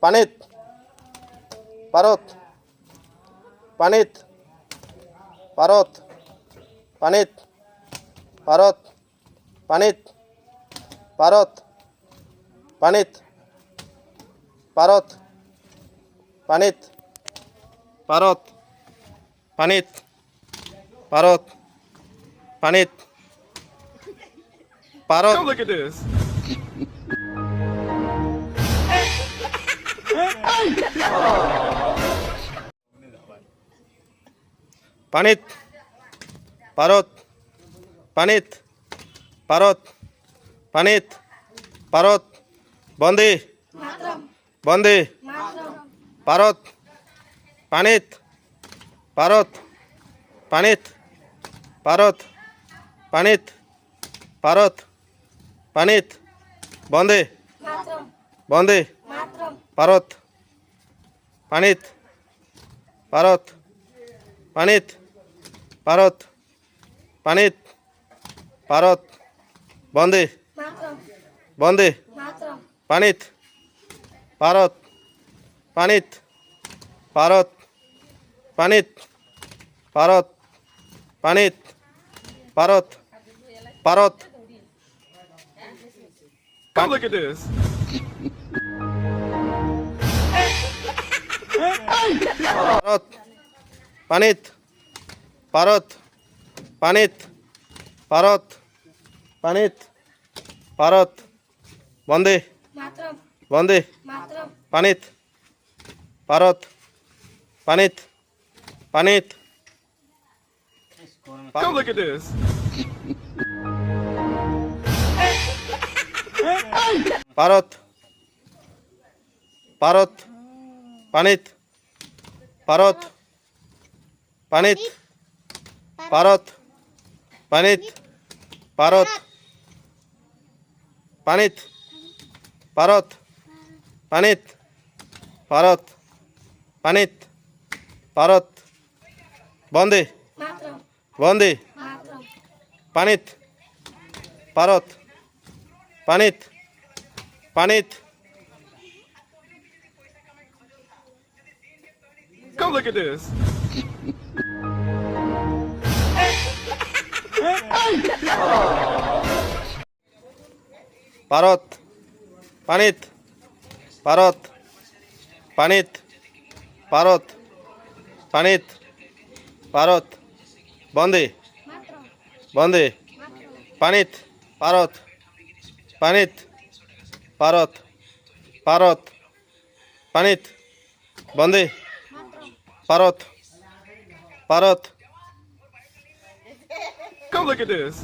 পানিত পারত পানিত পারত পানিত পারত পানিত পারত পানিত পারত পানিত পারত পানিত পারত পানিত পারত Come look at this. পানিত পারত পানিত পারত পানিত পারত বন্দে বন্দে পারত পানিত পারত পানিত পারত পানিত পারত পানিত বন্দে বন্দে পারত পানিত পারত পানিত পারত পানিত পারত বন্দে বন্দে পানিত পারত পানিত পারত পানিত পারত পানিত পারত পারত Come look at this. পারত পানিত পারত পানিত পারত পানিত পারত বন্দে বন্দে পানিত পারত পানিত পানিত Come look at this. পারত পারত পানিত পারত পানিত পারত পানিত পারত পানিত পারত পানিত পারত পানিত পারত বন্দে বন্দে পানিত পারত পানিত পানিত Come look at this. পারত পানিত পারত পানিত পারত পানিত পারত বন্দে বন্দে পানিত পারত পানিত পারত পারত পানিত বন্দে পারত পারত Come look at this.